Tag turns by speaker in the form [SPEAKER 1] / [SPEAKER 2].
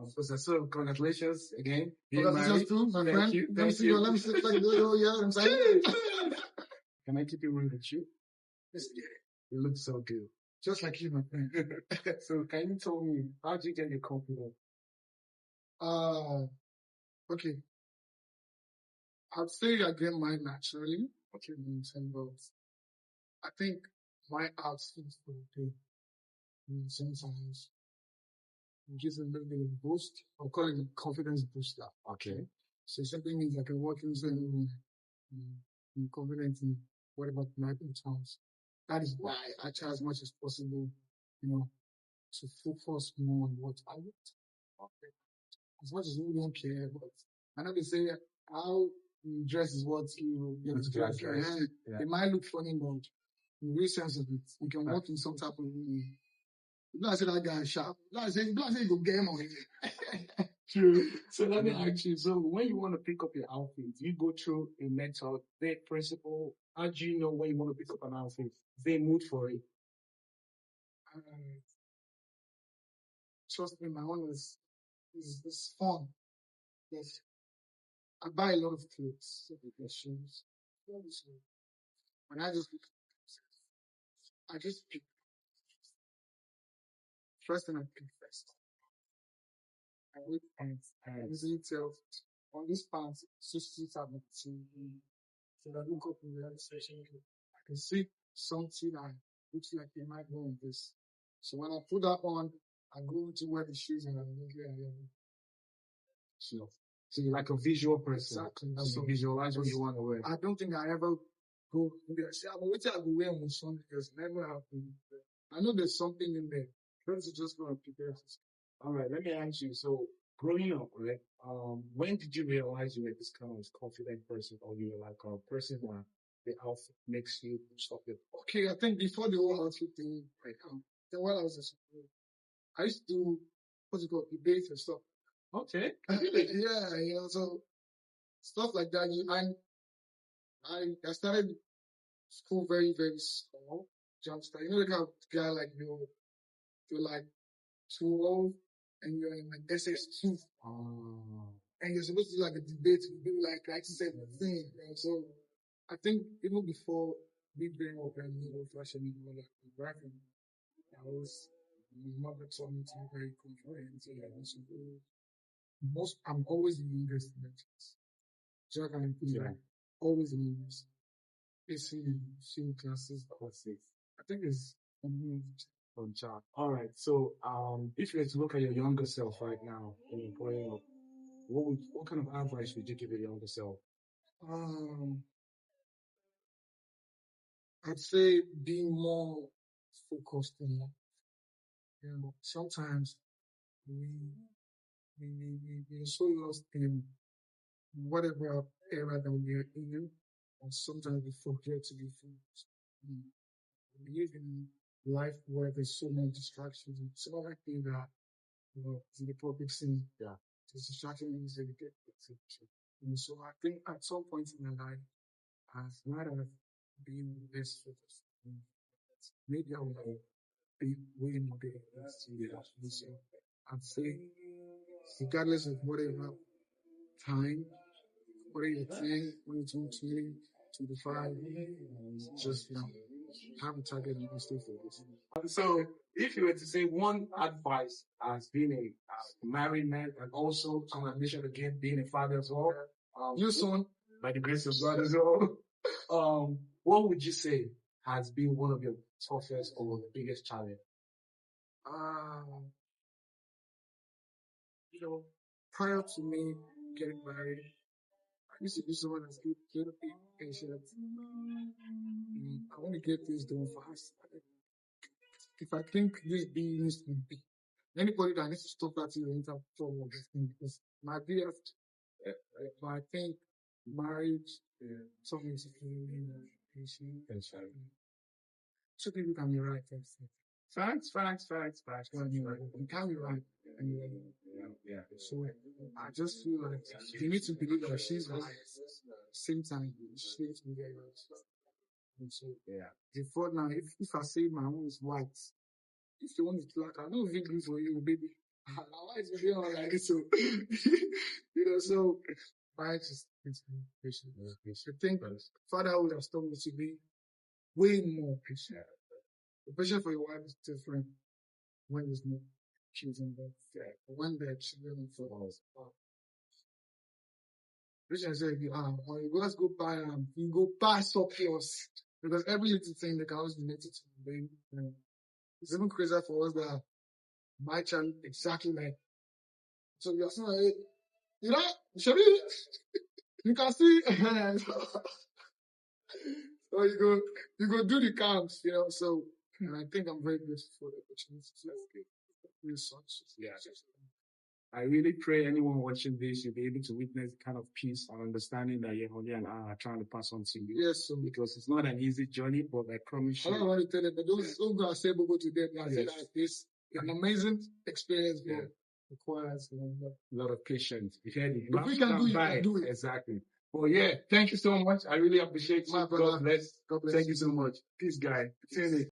[SPEAKER 1] So congratulations again.
[SPEAKER 2] Congratulations too, my friend.
[SPEAKER 1] Thank you.
[SPEAKER 2] Let me see you. Let me see. I'm saying.
[SPEAKER 1] Can I keep it real with you? You look so good.
[SPEAKER 2] Just like you, my friend.
[SPEAKER 1] So can you tell me, how did you get your confidence?
[SPEAKER 2] Okay. I'd say I get mine naturally. Okay, but I think my outfit for the day sometimes gives a little bit of boost. I'll call it a confidence booster.
[SPEAKER 1] Okay.
[SPEAKER 2] So something means I can walk into and confident in whatever my chance. That is why I try as much as possible, to focus more on what I want. Okay. As much as you don't care, but I know they say how you dress is what you get to dress. It might look funny, but in the real sense of it, you can walk in some type of I say that guy is sharp. I say you go get him on it.
[SPEAKER 1] True. So let me ask you, so when you want to pick up your outfit, do you go through a mental principle? How do you know when you want to pick up an outfit? Is there a mood for it?
[SPEAKER 2] Trust me, my own is fun. Yes. I buy a lot of clothes, shoes. When I just pick. First thing I pick first. I wait pants. I usually tell on this pants, 60,000. So I look up in the other section. I can see something that looks like they might go on this. So when I put that on, I go to wear the shoes and I look at it.
[SPEAKER 1] So you're like a visual person.
[SPEAKER 2] Exactly.
[SPEAKER 1] So visualize what you want to wear.
[SPEAKER 2] I don't think I ever go in there. See, I'm waiting to go wear on Sunday. It's never happened. I know there's something in there. Let's just go and prepare.
[SPEAKER 1] All right, let me ask you. So growing up, right? When did you realize you were this kind of confident person, or you were like a person where the outfit makes you stop it?
[SPEAKER 2] Okay, I think before the whole outfit thing, then while I was in school, I used to do what's it called, debates and stuff.
[SPEAKER 1] Okay.
[SPEAKER 2] Yeah, so stuff like that. I started school very, very small. Jumpstart. You know the kind of guy like you're like 12 and you're in like SS2. And you're supposed to do like a debate with people like 17. So I think even before me being up and fashion, like rapping, my mother told me to be very confident. I'm always the youngest in the class. Jack and Peter, always the youngest. It's in classes. I think it's
[SPEAKER 1] on chart. All right. So, if you were to look at your younger self right now, growing up, what kind of advice would you give your younger self?
[SPEAKER 2] I'd say being more focused in life. Sometimes we're so lost in whatever era that we're in, and sometimes we forget to be focused. We live in life where there's so many distractions. It's not like thing that in the public scene.
[SPEAKER 1] Yeah.
[SPEAKER 2] There's distraction means that you get and so I think at some point in my life, I've rather been less focused. Maybe I will be way more big. So I'd say, regardless of whatever time, whether you're 10, 22, 25, just have a target and stay focused.
[SPEAKER 1] So, if you were to say one advice as being a married man and also, I mentioned again, being a father as well,
[SPEAKER 2] your son,
[SPEAKER 1] by the grace of God as well, what would you say has been one of your toughest or the biggest challenge?
[SPEAKER 2] Prior to me getting married, I used to be someone that's good, patient. I want to get things done fast. If I think this being needs to be, anybody that needs to stop that you enter trouble with this thing because my dear, but I think marriage, something is patient. Two people can be right. Facts. You can't be right. Yeah. So I just feel like you need to believe that she's right. Same time, she needs to be very right. And so, before now, if I say my own is white, if you want it black, I don't think for you, baby. Why is it going like this? So, so marriage is patient. I think fatherhood has taught me to be way more patient. The patient for your wife is different when there's no kids involved. But when there are children involved, Christian said, when you guys go buy you go buy surplus. Because every little thing they can always relate it to the baby. It's even crazier for us that my child exactly like. So you're saying, like, Shabby, you can see. So you go do the camps, So, and I think I'm very grateful for the opportunity to such.
[SPEAKER 1] Yeah. I really pray anyone watching this, you'll be able to witness the kind of peace and understanding that Yhemolee and I are trying to pass on to you.
[SPEAKER 2] Yes, sir.
[SPEAKER 1] Because it's not an easy journey, but I promise you.
[SPEAKER 2] I don't want to tell them, but those who go say go to them, I say that this an amazing experience, bro. Requires a lot of patience.
[SPEAKER 1] You heard it.
[SPEAKER 2] If we can do it, you can do it.
[SPEAKER 1] Exactly. Well, yeah, thank you so much. I really appreciate you. God bless.
[SPEAKER 2] God bless.
[SPEAKER 1] Thank you so much. Peace, guy. See you later.